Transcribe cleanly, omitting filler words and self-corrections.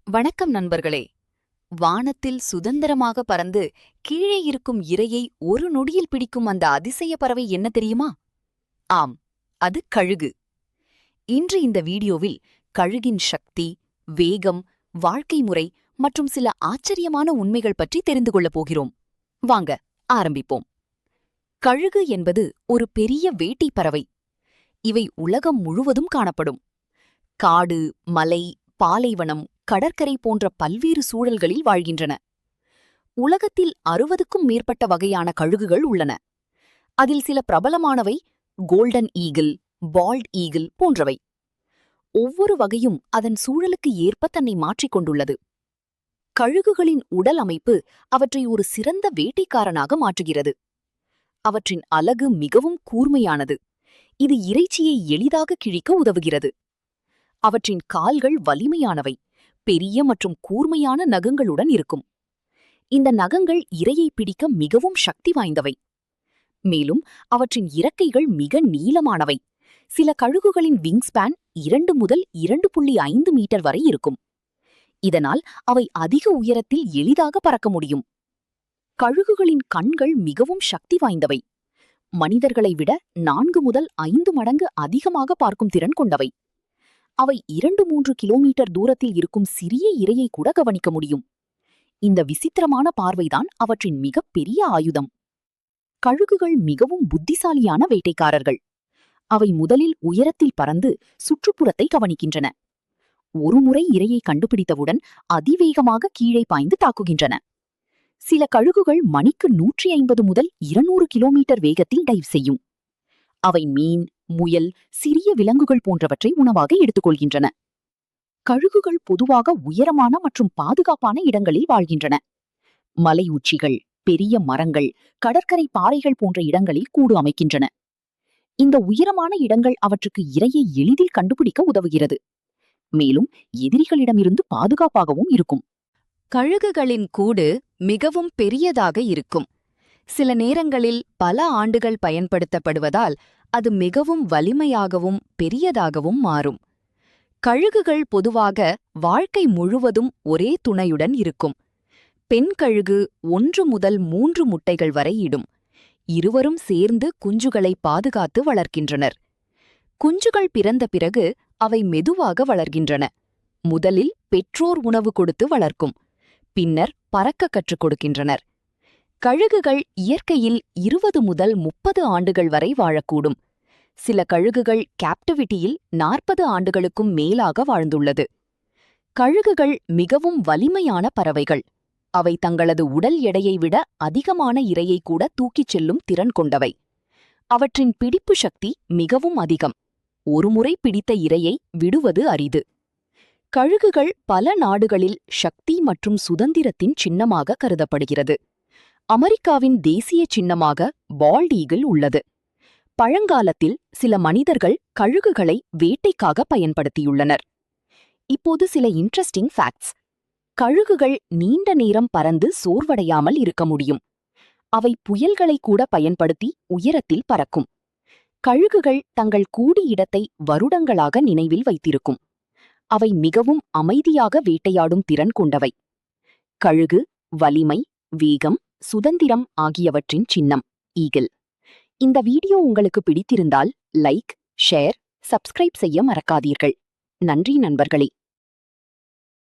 வணக்கம் நண்பர்களே. வானத்தில் சுதந்திரமாக பறந்து கீழே இருக்கும் இரையை ஒரு நொடியில் பிடிக்கும் அந்த அதிசய பறவை என்ன தெரியுமா? ஆம், அது கழுகு. இன்று இந்த வீடியோவில் கழுகின் சக்தி, வேகம், வாழ்க்கை முறை மற்றும் சில ஆச்சரியமான உண்மைகள் பற்றி தெரிந்து கொள்ளப் போகிறோம். வாங்க ஆரம்பிப்போம். கழுகு என்பது ஒரு பெரிய வேட்டை பறவை. இவை உலகம் முழுவதும் காணப்படும். காடு, மலை, பாலைவனம், கடற்கரை போன்ற பல்வேறு சூழல்களில் வாழ்கின்றன. உலகத்தில் 60க்கும் மேற்பட்ட வகையான கழுகுகள் உள்ளன. அதில் சில பிரபலமானவை கோல்டன் ஈகிள், பால்ட் ஈகிள் போன்றவை. ஒவ்வொரு வகையும் அதன் சூழலுக்கு ஏற்ப தன்னை மாற்றிக்கொண்டுள்ளது. கழுகுகளின் உடல் அமைப்பு அவற்றை ஒரு சிறந்த வேட்டைக்காரனாக மாற்றுகிறது. அவற்றின் அலகு மிகவும் கூர்மையானது. இது இறைச்சியை எளிதாக கிழிக்க உதவுகிறது. அவற்றின் கால்கள் வலிமையானவை, பெரிய மற்றும் கூர்மையான நகங்களுடன் இருக்கும். இந்த நகங்கள் இரையை பிடிக்க மிகவும் சக்தி வாய்ந்தவை. மேலும் அவற்றின் இறக்கைகள் மிக நீளமானவை. சில கழுகுகளின் விங்ஸ்பேன் 2 முதல் 2.5 மீட்டர் வரை இருக்கும். இதனால் அவை அதிக உயரத்தில் எளிதாக பறக்க முடியும். கழுகுகளின் கண்கள் மிகவும் சக்தி வாய்ந்தவை. மனிதர்களை விட 4 முதல் 5 மடங்கு அதிகமாக பார்க்கும் திறன் கொண்டவை. அவை 2-3 கிலோமீட்டர் தூரத்தில் இருக்கும் சிறிய இரையை கூட கவனிக்க முடியும். இந்த விசித்திரமான பார்வைதான் அவற்றின் மிகப்பெரிய ஆயுதம். கழுகுகள் மிகவும் புத்திசாலியான வேட்டைக்காரர்கள். அவை முதலில் உயரத்தில் பறந்து சுற்றுப்புறத்தை கவனிக்கின்றன. ஒருமுறை இரையை கண்டுபிடித்தவுடன் அதிவேகமாக கீழே பாய்ந்து தாக்குகின்றன. சில கழுகுகள் மணிக்கு 150 முதல் 200 கிலோமீட்டர் வேகத்தில் டைவ் செய்யும். அவை மீன், முயல், சிறிய விலங்குகள் போன்றவற்றை உணவாக எடுத்துக்கொள்கின்றன. கழுகுகள் பொதுவாக உயரமான மற்றும் பாதுகாப்பான இடங்களில் வாழ்கின்றன. மலை உச்சிகள், பெரிய மரங்கள், கடற்கரை பாறைகள் போன்ற இடங்களில் கூடு அமைக்கின்றன. இந்த உயரமான இடங்கள் அவற்றுக்கு இரையை எளிதில் கண்டுபிடிக்க உதவுகிறது. மேலும் எதிரிகளிடமிருந்து பாதுகாப்பாகவும் இருக்கும். கழுகுகளின் கூடு மிகவும் பெரியதாக இருக்கும். சில நேரங்களில் பல ஆண்டுகள் பயன்படுத்தப்படுவதால் அது மிகவும் வலிமையாகவும் பெரியதாகவும் மாறும். கழுகுகள் பொதுவாக வாழ்க்கை முழுவதும் ஒரே துணையுடன் இருக்கும். பெண் கழுகு 1 முதல் 3 முட்டைகள் வரை இடும். இருவரும் சேர்ந்து குஞ்சுகளை பாதுகாத்து வளர்க்கின்றனர். குஞ்சுகள் பிறந்த பிறகு அவை மெதுவாக வளர்கின்றன. முதலில் பெற்றோர் உணவு கொடுத்து வளர்க்கும். பின்னர் பறக்க கற்றுக் கொடுக்கின்றனர். கழுகுகள் இயற்கையில் 20 முதல் 30 ஆண்டுகள் வரை வாழக்கூடும். சில கழுகுகள் கேப்டிவிட்டியில் 40 ஆண்டுகளுக்கும் மேலாக வாழ்ந்துள்ளது. கழுகுகள் மிகவும் வலிமையான பறவைகள். அவை தங்களது உடல் எடையை விட அதிகமான இரையை கூட தூக்கிச் செல்லும் திறன் கொண்டவை. அவற்றின் பிடிப்பு சக்தி மிகவும் அதிகம். ஒருமுறை பிடித்த இரையை விடுவது அரிது. கழுகுகள் பல நாடுகளில் சக்தி மற்றும் சுதந்திரத்தின் சின்னமாக கருதப்படுகிறது. அமெரிக்காவின் தேசிய சின்னமாக பால்ட் ஈகிள் உள்ளது. பழங்காலத்தில் சில மனிதர்கள் கழுகுகளை வேட்டைக்காக பயன்படுத்தியுள்ளனர். இப்போது சில இன்ட்ரெஸ்டிங் ஃபேக்ட்ஸ். கழுகுகள் நீண்ட நேரம் பறந்து சோர்வடையாமல் இருக்க முடியும். அவை புயல்களை கூட பயன்படுத்தி உயரத்தில் பறக்கும். கழுகுகள் தங்கள் கூடி இடத்தை வருடங்களாக நினைவில் வைத்திருக்கும். அவை மிகவும் அமைதியாக வேட்டையாடும் திறன் கொண்டவை. கழுகு வலிமை, வேகம், சுதந்திரம் ஆகியவற்றின் சின்னம் ஈகிள். இந்த வீடியோ உங்களுக்கு பிடித்திருந்தால் லைக், ஷேர், சப்ஸ்கிரைப் செய்ய மறக்காதீர்கள். நன்றி நண்பர்களே.